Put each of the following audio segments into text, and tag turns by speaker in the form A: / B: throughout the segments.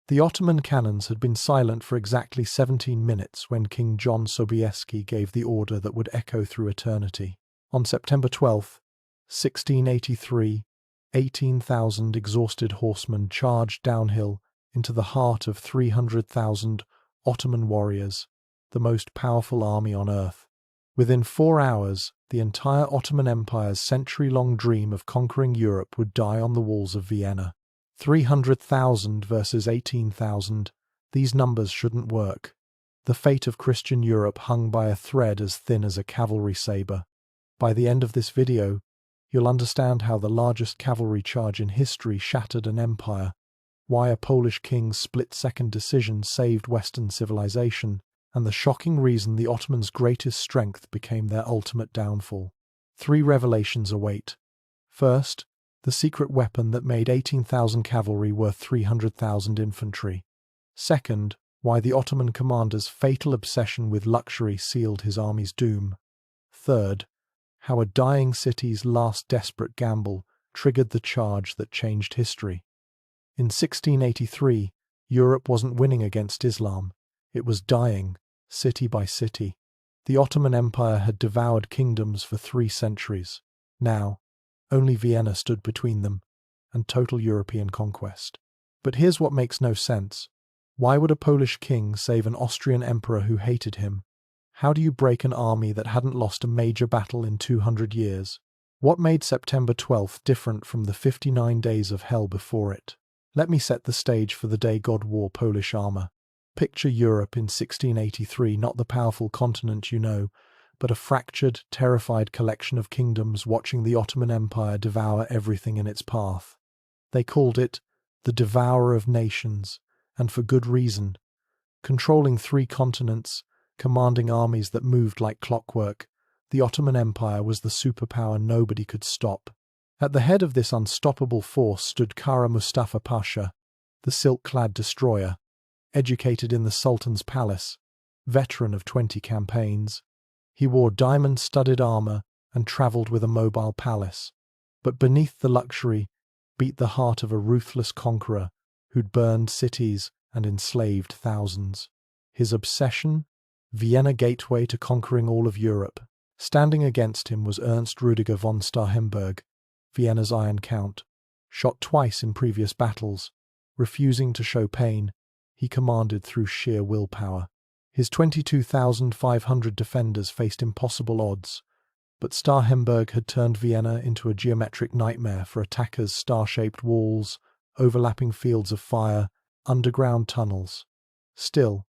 A: The Ottoman cannons had been silent for exactly 17 minutes when King Jan Sobieski gave the order that would echo through eternity. On September 12, 1683, 18,000 exhausted horsemen charged downhill into the heart of 300,000 Ottoman warriors, the most powerful army on earth. Within 4 hours, the entire Ottoman Empire's century-long dream of conquering Europe would die on the walls of Vienna. 300,000 versus 18,000, these numbers shouldn't work. The fate of Christian Europe hung by a thread as thin as a cavalry saber. By the end of this video, you'll understand how the largest cavalry charge in history shattered an empire, why a Polish king's split-second decision saved Western civilization, and the shocking reason the Ottomans' greatest strength became their ultimate downfall. 3 revelations await. First, the secret weapon that made 18,000 cavalry worth 300,000 infantry. Second, why the Ottoman commander's fatal obsession with luxury sealed his army's doom. Third, how a dying city's last desperate gamble triggered the charge that changed history. In 1683, Europe wasn't winning against Islam. It was dying, city by city. The Ottoman Empire had devoured kingdoms for 3 centuries. Now, only Vienna stood between them and total European conquest. But here's what makes no sense. Why would a Polish king save an Austrian emperor who hated him? How do you break an army that hadn't lost a major battle in 200 years? What made September 12th different from the 59 days of hell before it? Let me set the stage for the day God wore Polish armor. Picture Europe in 1683, not the powerful continent you know, but a fractured, terrified collection of kingdoms watching the Ottoman Empire devour everything in its path. They called it the Devourer of Nations, and for good reason. Controlling 3 continents, commanding armies that moved like clockwork, the Ottoman Empire was the superpower nobody could stop. At the head of this unstoppable force stood Kara Mustafa Pasha, the silk-clad destroyer, educated in the Sultan's palace, veteran of 20 campaigns. He wore diamond-studded armor and traveled with a mobile palace. But beneath the luxury beat the heart of a ruthless conqueror who'd burned cities and enslaved thousands. His obsession? Vienna gateway to conquering all of Europe. Standing against him was Ernst Rudiger von Starhemberg, Vienna's Iron Count. Shot twice in previous battles, refusing to show pain, he commanded through sheer willpower. His 22,500 defenders faced impossible odds, but Starhemberg had turned Vienna into a geometric nightmare for attackers: star-shaped walls, overlapping fields of fire, underground tunnels. Still,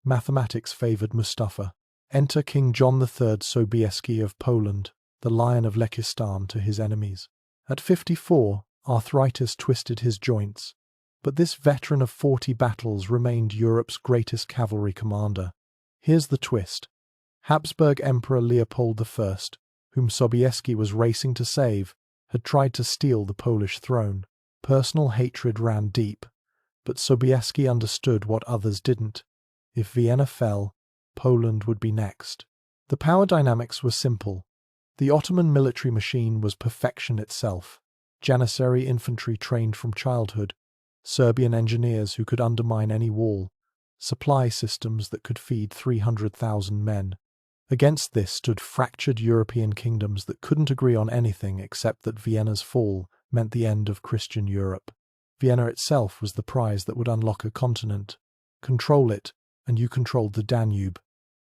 A: mathematics favored Mustafa. Enter King Jan III Sobieski of Poland, the Lion of Lekistan to his enemies. At 54, arthritis twisted his joints, but this veteran of 40 battles remained Europe's greatest cavalry commander. Here's the twist. Habsburg Emperor Leopold I, whom Sobieski was racing to save, had tried to steal the Polish throne. Personal hatred ran deep, but Sobieski understood what others didn't. If Vienna fell, Poland would be next. The power dynamics were simple. The Ottoman military machine was perfection itself. Janissary infantry trained from childhood, Serbian engineers who could undermine any wall, supply systems that could feed 300,000 men. Against this stood fractured European kingdoms that couldn't agree on anything except that Vienna's fall meant the end of Christian Europe. Vienna itself was the prize that would unlock a continent. Control it, and you controlled the Danube.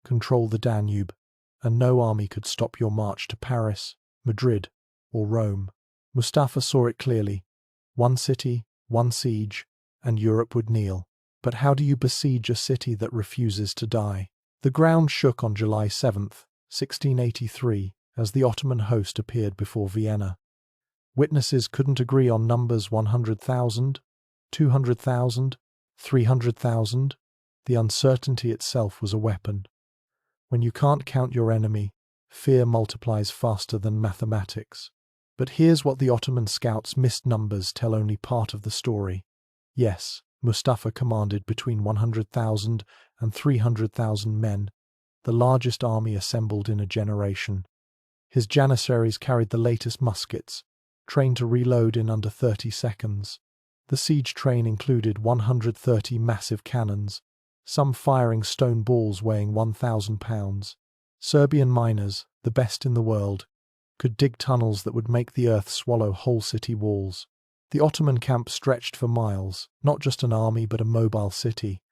A: Control the Danube, and no army could stop your march to Paris, Madrid, or Rome. Mustafa saw it clearly. One city, one siege, and Europe would kneel. But how do you besiege a city that refuses to die? The ground shook on July 7, 1683, as the Ottoman host appeared before Vienna. Witnesses couldn't agree on numbers: 100,000, 200,000, 300,000. The uncertainty itself was a weapon. When you can't count your enemy, fear multiplies faster than mathematics. But here's what the Ottoman scouts missed: numbers tell only part of the story. Yes, Mustafa commanded between 100,000 and 300,000 men, the largest army assembled in a generation. His janissaries carried the latest muskets, trained to reload in under 30 seconds. The siege train included 130 massive cannons, some firing stone balls weighing 1,000 pounds. Serbian miners, the best in the world, could dig tunnels that would make the earth swallow whole city walls. The Ottoman camp stretched for miles, not just an army but a mobile city.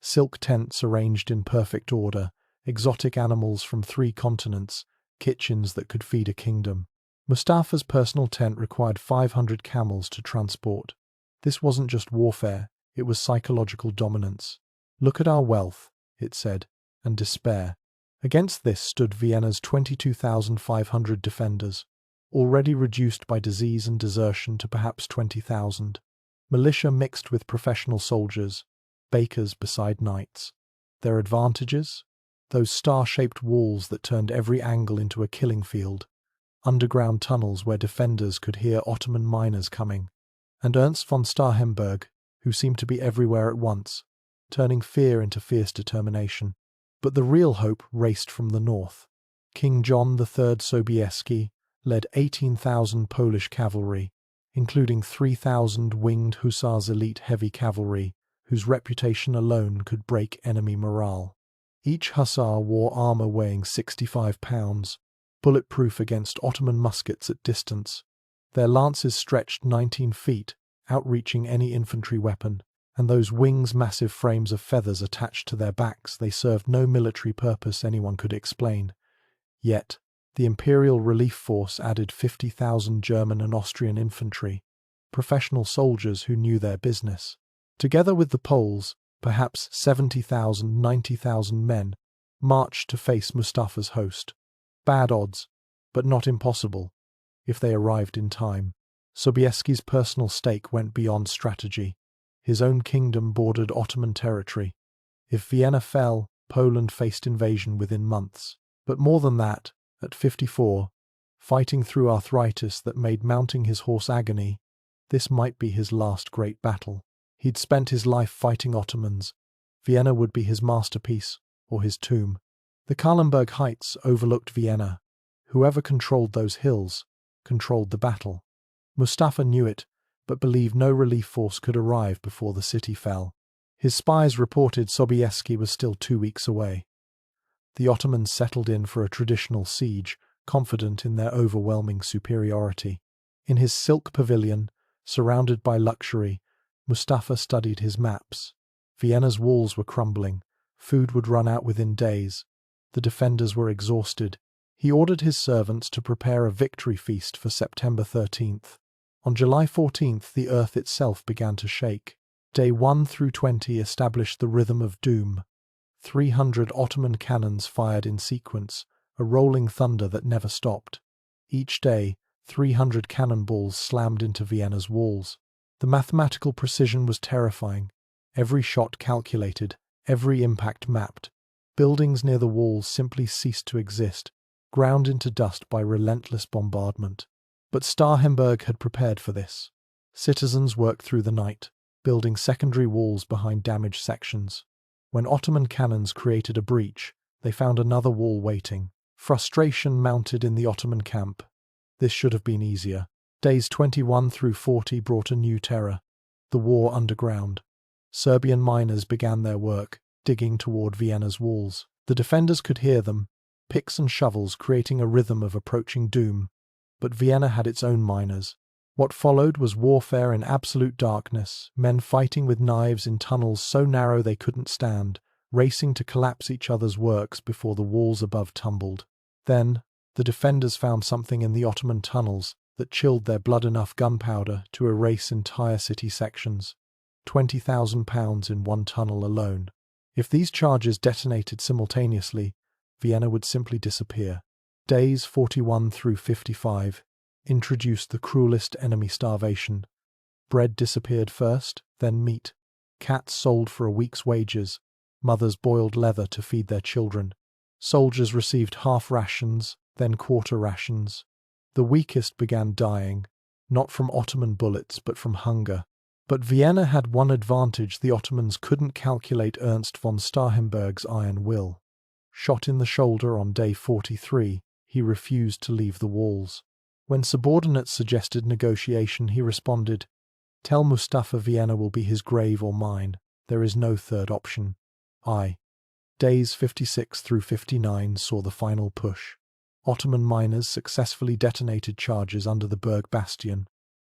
A: Silk tents arranged in perfect order, exotic animals from 3 continents, kitchens that could feed a kingdom. Mustafa's personal tent required 500 camels to transport. This wasn't just warfare, it was psychological dominance. "Look at our wealth," it said, and despair. Against this stood Vienna's 22,500 defenders, already reduced by disease and desertion to perhaps 20,000. Militia mixed with professional soldiers, bakers beside knights. Their advantages? Those star-shaped walls that turned every angle into a killing field, underground tunnels where defenders could hear Ottoman miners coming, and Ernst von Starhemberg, who seemed to be everywhere at once, turning fear into fierce determination. But the real hope raced from the north. King Jan III Sobieski led 18,000 Polish cavalry, including 3,000 Winged Hussars elite heavy cavalry, whose reputation alone could break enemy morale. Each hussar wore armor weighing 65 pounds, bulletproof against Ottoman muskets at distance. Their lances stretched 19 feet, outreaching any infantry weapon, and those wings massive frames of feathers attached to their backs, they served no military purpose anyone could explain. Yet, the Imperial Relief Force added 50,000 German and Austrian infantry, professional soldiers who knew their business. Together with the Poles, perhaps 70,000, 90,000 men marched to face Mustafa's host. Bad odds, but not impossible, if they arrived in time. Sobieski's personal stake went beyond strategy. His own kingdom bordered Ottoman territory. If Vienna fell, Poland faced invasion within months. But more than that, at 54, fighting through arthritis that made mounting his horse agony, this might be his last great battle. He'd spent his life fighting Ottomans. Vienna would be his masterpiece, or his tomb. The Kahlenberg heights overlooked Vienna. Whoever controlled those hills controlled the battle. Mustafa knew it, but believed no relief force could arrive before the city fell. His spies reported Sobieski was still 2 weeks away. The Ottomans settled in for a traditional siege, confident in their overwhelming superiority. In his silk pavilion, surrounded by luxury, Mustafa studied his maps. Vienna's walls were crumbling. Food would run out within days. The defenders were exhausted. He ordered his servants to prepare a victory feast for September 13th. On July 14th, the earth itself began to shake. Day 1 through 20 established the rhythm of doom. 300 Ottoman cannons fired in sequence, a rolling thunder that never stopped. Each day, 300 cannonballs slammed into Vienna's walls. The mathematical precision was terrifying. Every shot calculated, every impact mapped. Buildings near the walls simply ceased to exist, ground into dust by relentless bombardment. But Starhemberg had prepared for this. Citizens worked through the night, building secondary walls behind damaged sections. When Ottoman cannons created a breach, they found another wall waiting. Frustration mounted in the Ottoman camp. This should have been easier. Days 21 through 40 brought a new terror: the war underground. Serbian miners began their work, digging toward Vienna's walls. The defenders could hear them, picks and shovels creating a rhythm of approaching doom. But Vienna had its own miners. What followed was warfare in absolute darkness, men fighting with knives in tunnels so narrow they couldn't stand, racing to collapse each other's works before the walls above tumbled. Then, the defenders found something in the Ottoman tunnels that chilled their blood enough gunpowder to erase entire city sections. 20,000 pounds in one tunnel alone. If these charges detonated simultaneously, Vienna would simply disappear. Days 41 through 55 introduced the cruelest enemy starvation. Bread disappeared first, then meat. Cats sold for a week's wages. Mothers boiled leather to feed their children. Soldiers received half rations, then quarter rations. The weakest began dying, not from Ottoman bullets but from hunger. But Vienna had one advantage the Ottomans couldn't calculate: Ernst von Starhemberg's iron will. Shot in the shoulder on day 43, he refused to leave the walls. When subordinates suggested negotiation, he responded, Tell Mustafa Vienna will be his grave or mine. There is no third option. Days 56 through 59 saw the final push. Ottoman miners successfully detonated charges under the Berg bastion.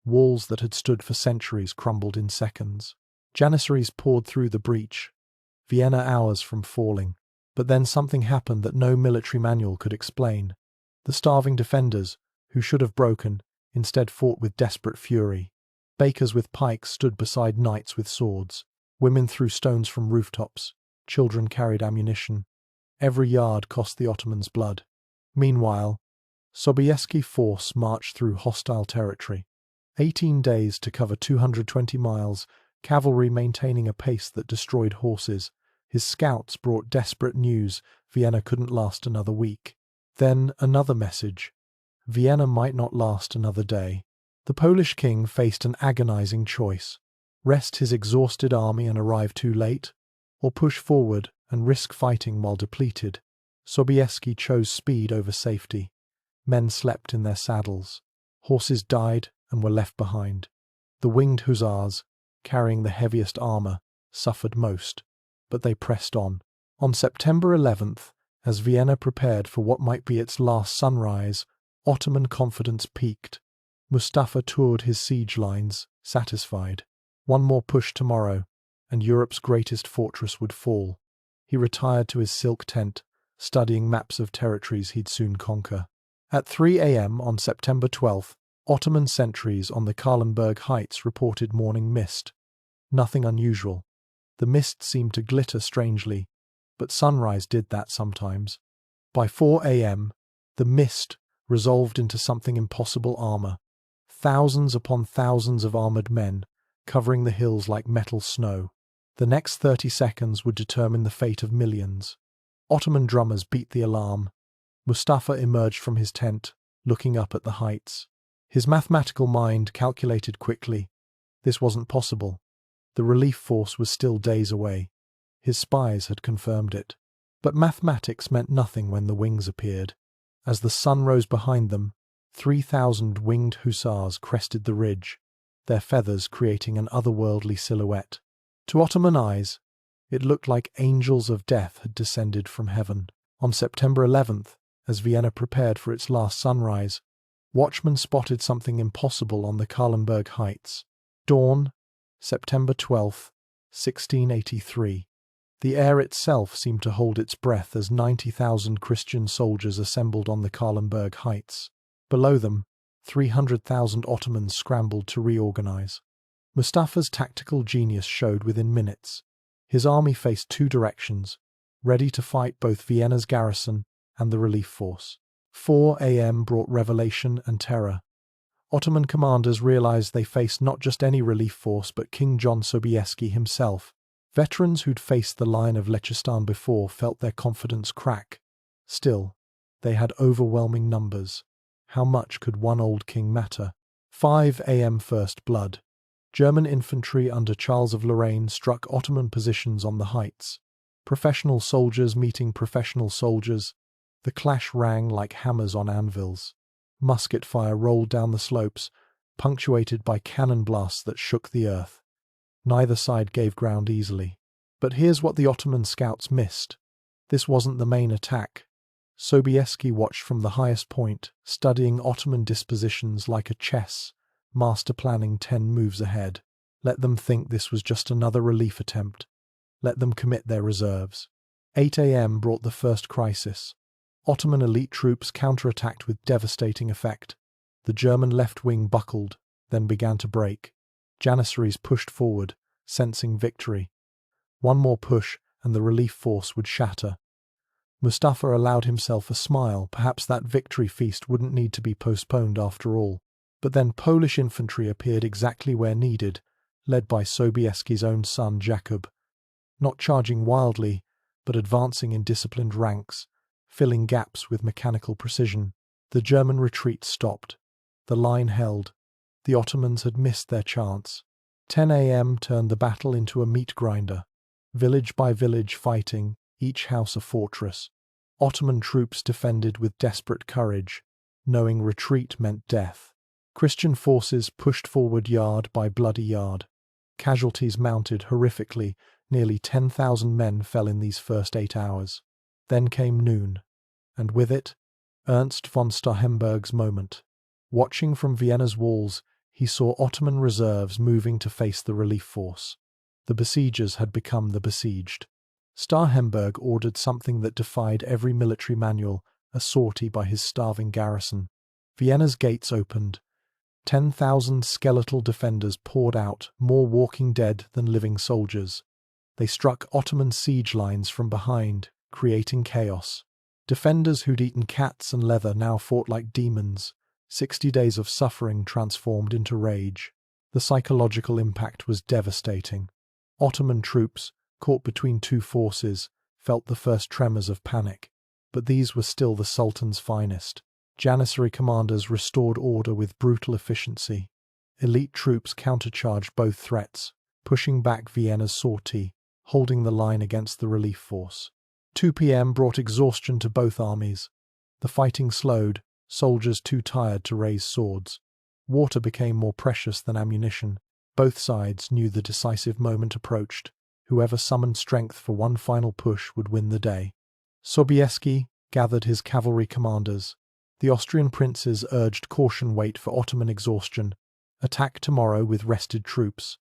A: Walls that had stood for centuries crumbled in seconds. Janissaries poured through the breach, Vienna hours from falling. But then something happened that no military manual could explain. The starving defenders, who should have broken, instead fought with desperate fury. Bakers with pikes stood beside knights with swords. Women threw stones from rooftops. Children carried ammunition. Every yard cost the Ottomans blood. Meanwhile, Sobieski force marched through hostile territory. 18 days to cover 220 miles, cavalry maintaining a pace that destroyed horses. His scouts brought desperate news Vienna couldn't last another week. Then another message. Vienna might not last another day. The Polish king faced an agonizing choice. Rest his exhausted army and arrive too late, or push forward and risk fighting while depleted. Sobieski chose speed over safety. Men slept in their saddles. Horses died and were left behind. The Winged Hussars, carrying the heaviest armor, suffered most, but they pressed on. On September 11th, as Vienna prepared for what might be its last sunrise, Ottoman confidence peaked. Mustafa toured his siege lines, satisfied. One more push tomorrow, and Europe's greatest fortress would fall. He retired to his silk tent, studying maps of territories he'd soon conquer. At 3 a.m. on September 12th, Ottoman sentries on the Kahlenberg heights reported morning mist. Nothing unusual. The mist seemed to glitter strangely, but sunrise did that sometimes. By 4 a.m., the mist resolved into something impossible armor. Thousands upon thousands of armored men, covering the hills like metal snow. The next 30 seconds would determine the fate of millions. Ottoman drummers beat the alarm. Mustafa emerged from his tent, looking up at the heights. His mathematical mind calculated quickly. This wasn't possible. The relief force was still days away. His spies had confirmed it. But mathematics meant nothing when the wings appeared. As the sun rose behind them, 3,000 winged hussars crested the ridge, their feathers creating an otherworldly silhouette. To Ottoman eyes, it looked like angels of death had descended from heaven. On September 11th, as Vienna prepared for its last sunrise, watchmen spotted something impossible on the Kahlenberg heights. Dawn, September 12th, 1683. The air itself seemed to hold its breath as 90,000 Christian soldiers assembled on the Kahlenberg heights. Below them, 300,000 Ottomans scrambled to reorganize. Mustafa's tactical genius showed within minutes. His army faced two directions, ready to fight both Vienna's garrison and the relief force. 4 a.m. brought revelation and terror. Ottoman commanders realized they faced not just any relief force but King Jan Sobieski himself. Veterans who'd faced the line of Lechistan before felt their confidence crack. Still, they had overwhelming numbers. How much could one old king matter? 5 a.m. First blood. German infantry under Charles of Lorraine struck Ottoman positions on the heights. Professional soldiers meeting professional soldiers. The clash rang like hammers on anvils. Musket fire rolled down the slopes, punctuated by cannon blasts that shook the earth. Neither side gave ground easily. But here's what the Ottoman scouts missed. This wasn't the main attack. Sobieski watched from the highest point, studying Ottoman dispositions like a chess, master planning 10 moves ahead. Let them think this was just another relief attempt. Let them commit their reserves. 8 a.m. brought the first crisis. Ottoman elite troops counterattacked with devastating effect. The German left wing buckled, then began to break. Janissaries pushed forward, sensing victory. One more push and the relief force would shatter. Mustafa allowed himself a smile. Perhaps that victory feast wouldn't need to be postponed after all. But then Polish infantry appeared exactly where needed, led by Sobieski's own son Jakub. Not charging wildly, but advancing in disciplined ranks, filling gaps with mechanical precision. The German retreat stopped. The line held. The Ottomans had missed their chance. 10 a.m. turned the battle into a meat grinder. Village by village fighting, each house a fortress. Ottoman troops defended with desperate courage, knowing retreat meant death. Christian forces pushed forward yard by bloody yard. Casualties mounted horrifically. Nearly 10,000 men fell in these first 8 hours. Then came noon, and with it, Ernst von Starhemberg's moment. Watching from Vienna's walls, he saw Ottoman reserves moving to face the relief force. The besiegers had become the besieged. Starhemberg ordered something that defied every military manual, a sortie by his starving garrison. Vienna's gates opened. 10,000 skeletal defenders poured out, more walking dead than living soldiers. They struck Ottoman siege lines from behind, creating chaos. Defenders who'd eaten cats and leather now fought like demons. 60 days of suffering transformed into rage. The psychological impact was devastating. Ottoman troops, caught between two forces, felt the first tremors of panic. But these were still the Sultan's finest. Janissary commanders restored order with brutal efficiency. Elite troops countercharged both threats, pushing back Vienna's sortie, holding the line against the relief force. 2 p.m. brought exhaustion to both armies. The fighting slowed, soldiers too tired to raise swords. Water became more precious than ammunition. Both sides knew the decisive moment approached. Whoever summoned strength for one final push would win the day. Sobieski gathered his cavalry commanders. The Austrian princes urged caution: wait for Ottoman exhaustion. Attack tomorrow with rested troops.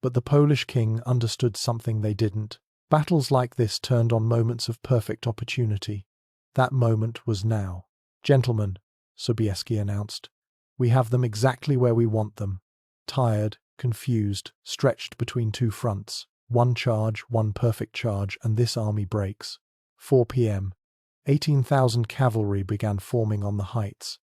A: But the Polish king understood something they didn't. Battles like this turned on moments of perfect opportunity. That moment was now. "Gentlemen," Sobieski announced, "we have them exactly where we want them." Tired, confused, stretched between two fronts. One charge, one perfect charge, and this army breaks. 4 p.m. 18,000 cavalry began forming on the heights.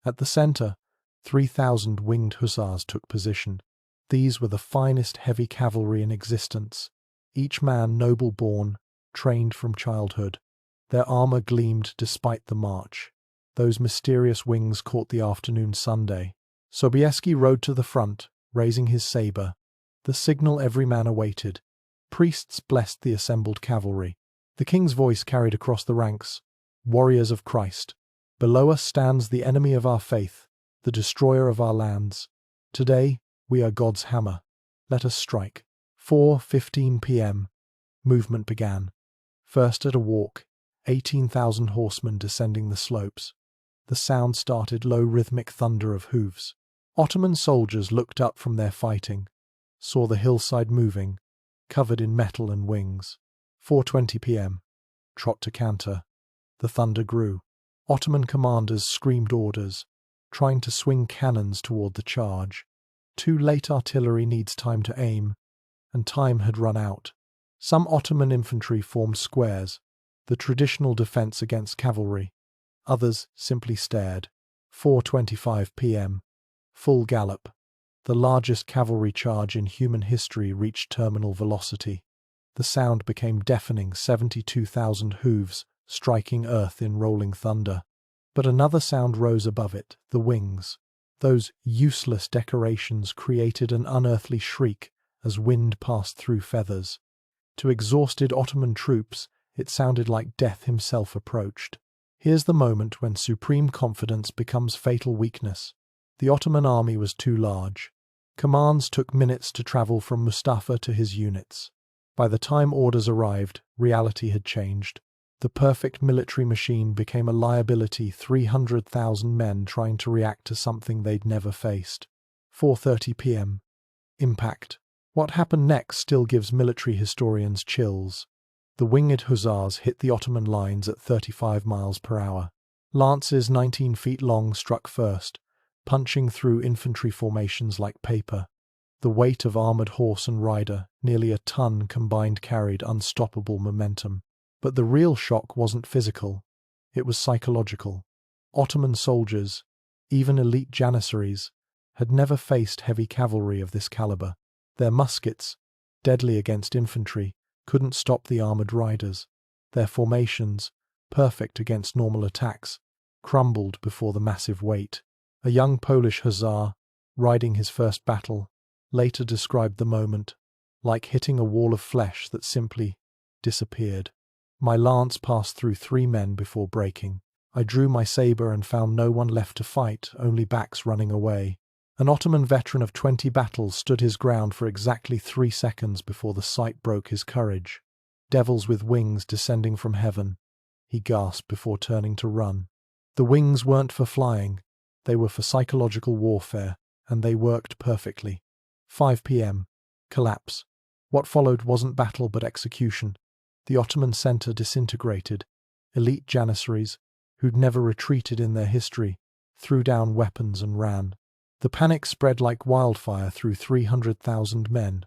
A: At the center, 3,000 Winged Hussars took position. These were the finest heavy cavalry in existence, each man noble-born, trained from childhood. Their armor gleamed despite the march. Those mysterious wings caught the afternoon sunday. Sobieski rode to the front, raising his saber, the signal every man awaited. Priests blessed the assembled cavalry. The king's voice carried across the ranks. "Warriors of Christ, below us stands the enemy of our faith, the destroyer of our lands. Today, we are God's hammer. Let us strike." 4:15 p.m. Movement began. First at a walk, 18,000 horsemen descending the slopes. The sound started, low rhythmic thunder of hooves. Ottoman soldiers looked up from their fighting, saw the hillside moving, covered in metal and wings. 4:20 p.m. Trot to canter. The thunder grew. Ottoman commanders screamed orders, trying to swing cannons toward the charge. Too late. Artillery needs time to aim, and time had run out. Some Ottoman infantry formed squares, the traditional defense against cavalry. Others simply stared. 4:25 p.m. Full gallop. The largest cavalry charge in human history reached terminal velocity. The sound became deafening, 72,000 hooves striking earth in rolling thunder. But another sound rose above it, the wings. Those useless decorations created an unearthly shriek as wind passed through feathers. To exhausted Ottoman troops, it sounded like death himself approached. Here's the moment when supreme confidence becomes fatal weakness. The Ottoman army was too large. Commands took minutes to travel from Mustafa to his units. By the time orders arrived, reality had changed. The perfect military machine became a liability, 300,000 men trying to react to something they'd never faced. 4:30 p.m. Impact. What happened next still gives military historians chills. The Winged Hussars hit the Ottoman lines at 35 miles per hour. Lances 19 feet long struck first, punching through infantry formations like paper. The weight of armored horse and rider, nearly a ton combined, carried unstoppable momentum. But the real shock wasn't physical, it was psychological. Ottoman soldiers, even elite janissaries, had never faced heavy cavalry of this caliber. Their muskets, deadly against infantry, couldn't stop the armored riders. Their formations, perfect against normal attacks, crumbled before the massive weight. A young Polish hussar, riding his first battle, later described the moment like hitting a wall of flesh that simply disappeared. "My lance passed through 3 men before breaking. I drew my saber and found no one left to fight, only backs running away. An Ottoman veteran of 20 battles stood his ground for exactly 3 seconds before the sight broke his courage. Devils with wings descending from heaven, he gasped before turning to run. The wings weren't for flying, they were for psychological warfare, and they worked perfectly. 5 p.m. Collapse. What followed wasn't battle but execution. The Ottoman centre disintegrated. Elite janissaries, who'd never retreated in their history, threw down weapons and ran. The panic spread like wildfire through 300,000 men.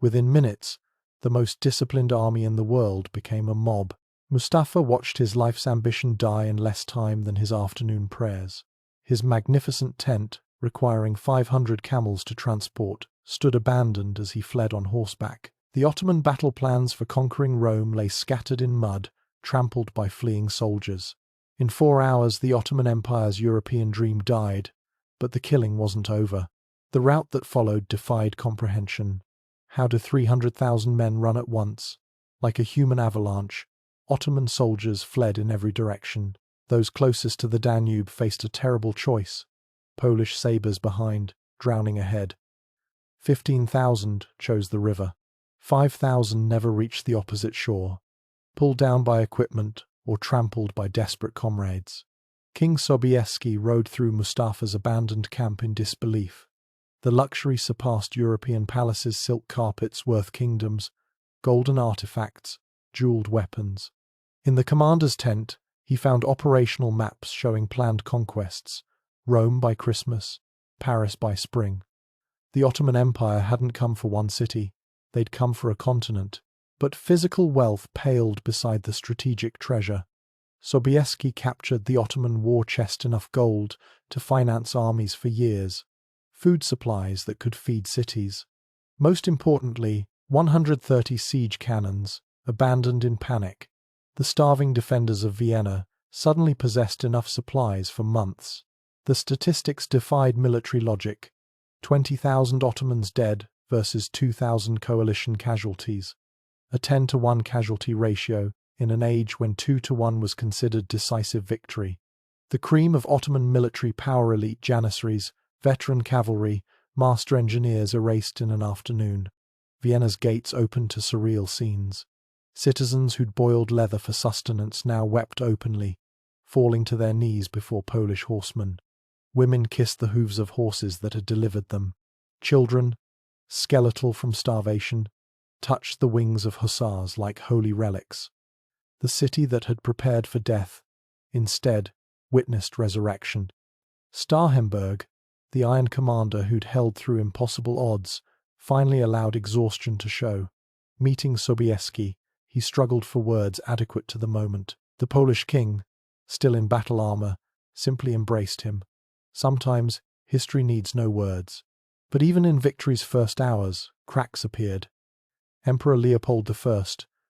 A: Within minutes, the most disciplined army in the world became a mob. Mustafa watched his life's ambition die in less time than his afternoon prayers. His magnificent tent, requiring 500 camels to transport, stood abandoned as he fled on horseback. The Ottoman battle plans for conquering Rome lay scattered in mud, trampled by fleeing soldiers. In 4 hours, the Ottoman Empire's European dream died, but the killing wasn't over. The rout that followed defied comprehension. How do 300,000 men run at once? Like a human avalanche, Ottoman soldiers fled in every direction. Those closest to the Danube faced a terrible choice. Polish sabres behind, drowning ahead. 15,000 chose the river. 5,000 never reached the opposite shore, pulled down by equipment or trampled by desperate comrades. King Sobieski rode through Mustafa's abandoned camp in disbelief. The luxury surpassed European palaces, silk carpets worth kingdoms, golden artifacts, jeweled weapons. In the commander's tent, he found operational maps showing planned conquests, Rome by Christmas, Paris by spring. The Ottoman Empire hadn't come for one city, they'd come for a continent. But physical wealth paled beside the strategic treasure. Sobieski captured the Ottoman war chest enough gold to finance armies for years, food supplies that could feed cities. Most importantly, 130 siege cannons, abandoned in panic. The starving defenders of Vienna suddenly possessed enough supplies for months. The statistics defied military logic. 20,000 Ottomans dead versus 2,000 coalition casualties. A 10-to-1 casualty ratio in an age when 2-to-1 was considered decisive victory. The cream of Ottoman military power, elite janissaries, veteran cavalry, master engineers erased in an afternoon. Vienna's gates opened to surreal scenes. Citizens who'd boiled leather for sustenance now wept openly, falling to their knees before Polish horsemen. Women kissed the hooves of horses that had delivered them. Children, skeletal from starvation, touched the wings of hussars like holy relics. The city that had prepared for death, instead, witnessed resurrection. Kahlenberg, the Iron Commander who'd held through impossible odds, finally allowed exhaustion to show. Meeting Sobieski, he struggled for words adequate to the moment. The Polish king, still in battle armor, simply embraced him. Sometimes, history needs no words. But even in victory's first hours, cracks appeared. Emperor Leopold I,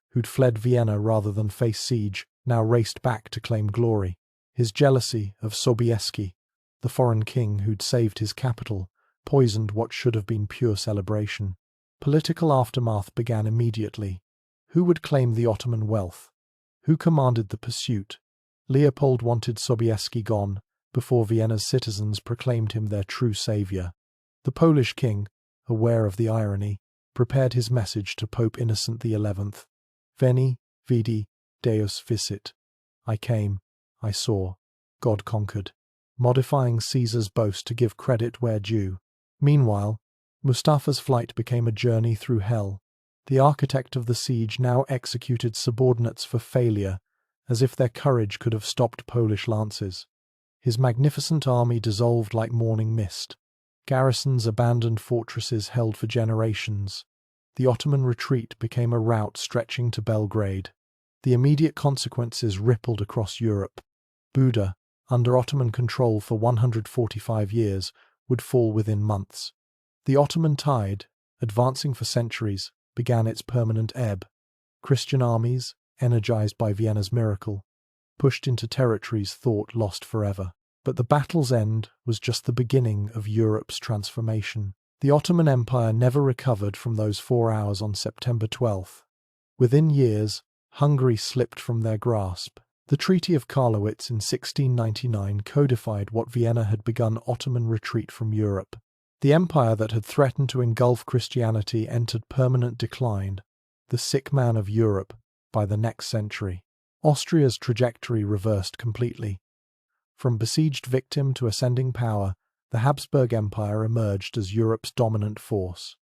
A: who'd fled Vienna rather than face siege, now raced back to claim glory. His jealousy of Sobieski, the foreign king who'd saved his capital, poisoned what should have been pure celebration. Political aftermath began immediately. Who would claim the Ottoman wealth? Who commanded the pursuit? Leopold wanted Sobieski gone, before Vienna's citizens proclaimed him their true savior. The Polish king, aware of the irony, prepared his message to Pope Innocent XI. Veni, vidi, Deus visit. I came, I saw, God conquered, modifying Caesar's boast to give credit where due. Meanwhile, Mustafa's flight became a journey through hell. The architect of the siege now executed subordinates for failure, as if their courage could have stopped Polish lances. His magnificent army dissolved like morning mist. Garrisons abandoned fortresses held for generations. The Ottoman retreat became a rout stretching to Belgrade. The immediate consequences rippled across Europe. Buda, under Ottoman control for 145 years, would fall within months. The Ottoman tide, advancing for centuries, began its permanent ebb. Christian armies, energized by Vienna's miracle, pushed into territories thought lost forever. But the battle's end was just the beginning of Europe's transformation. The Ottoman Empire never recovered from those 4 hours on September 12th. Within years, Hungary slipped from their grasp. The Treaty of Karlowitz in 1699 codified what Vienna had begun: Ottoman retreat from Europe. The empire that had threatened to engulf Christianity entered permanent decline, the sick man of Europe, by the next century. Austria's trajectory reversed completely. From besieged victim to ascending power, the Habsburg Empire emerged as Europe's dominant force.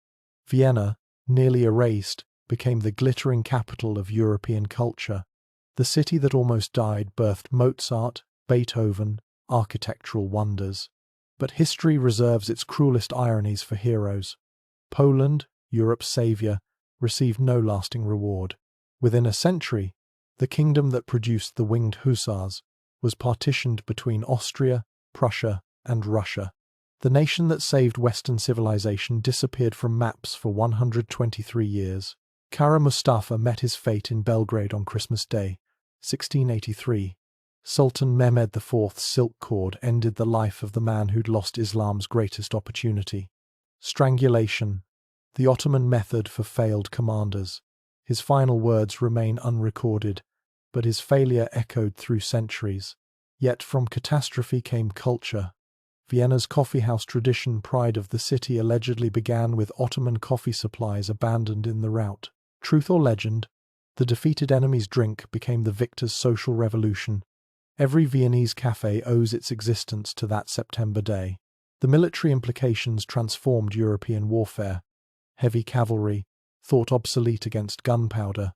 A: Vienna, nearly erased, became the glittering capital of European culture. The city that almost died birthed Mozart, Beethoven, architectural wonders. But history reserves its cruelest ironies for heroes. Poland, Europe's savior, received no lasting reward. Within a century, the kingdom that produced the Winged Hussars was partitioned between Austria, Prussia, and Russia. The nation that saved Western civilization disappeared from maps for 123 years. Kara Mustafa met his fate in Belgrade on Christmas Day, 1683. Sultan Mehmed IV's silk cord ended the life of the man who'd lost Islam's greatest opportunity. Strangulation, the Ottoman method for failed commanders. His final words remain unrecorded, but his failure echoed through centuries. Yet from catastrophe came culture. Vienna's coffeehouse tradition, pride of the city, allegedly began with Ottoman coffee supplies abandoned in the rout. Truth or legend, the defeated enemy's drink became the victor's social revolution. Every Viennese cafe owes its existence to that September day. The military implications transformed European warfare. Heavy cavalry, thought obsolete against gunpowder,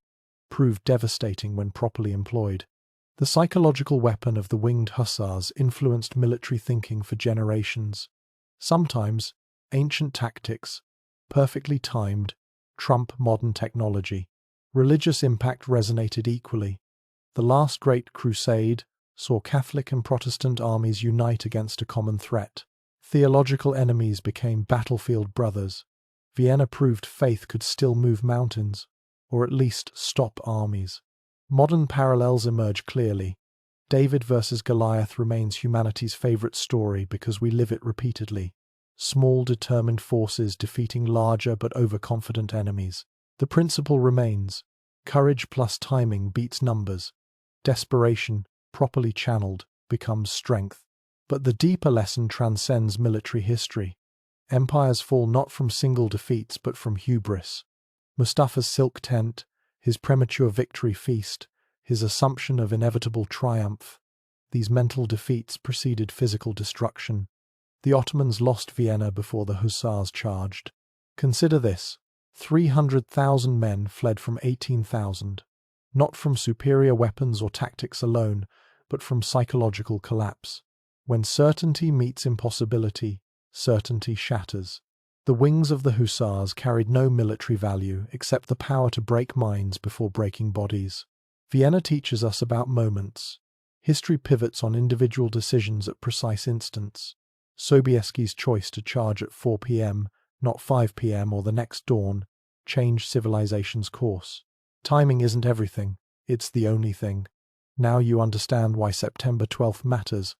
A: proved devastating when properly employed. The psychological weapon of the Winged Hussars influenced military thinking for generations. Sometimes, ancient tactics, perfectly timed, trump modern technology. Religious impact resonated equally. The last great crusade saw Catholic and Protestant armies unite against a common threat. Theological enemies became battlefield brothers. Vienna proved faith could still move mountains, or at least stop armies. Modern parallels emerge clearly. David versus Goliath remains humanity's favorite story because we live it repeatedly. Small, determined forces defeating larger but overconfident enemies. The principle remains: courage plus timing beats numbers. Desperation, properly channeled, becomes strength. But the deeper lesson transcends military history. Empires fall not from single defeats but from hubris. Mustafa's silk tent, his premature victory feast, his assumption of inevitable triumph. These mental defeats preceded physical destruction. The Ottomans lost Vienna before the Hussars charged. Consider this: 300,000 men fled from 18,000. Not from superior weapons or tactics alone, but from psychological collapse. When certainty meets impossibility, certainty shatters. The wings of the Hussars carried no military value except the power to break minds before breaking bodies. Vienna teaches us about moments. History pivots on individual decisions at precise instants. Sobieski's choice to charge at 4 p.m., not 5 p.m. or the next dawn, changed civilization's course. Timing isn't everything, it's the only thing. Now you understand why September 12th matters.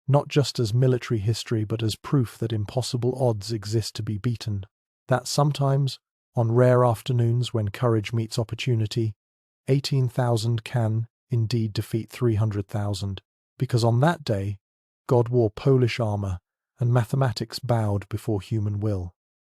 A: Not just as military history but as proof that impossible odds exist to be beaten. That sometimes, on rare afternoons when courage meets opportunity, 18,000 can, indeed, defeat 300,000. Because on that day, God wore Polish armor and mathematics bowed before human will.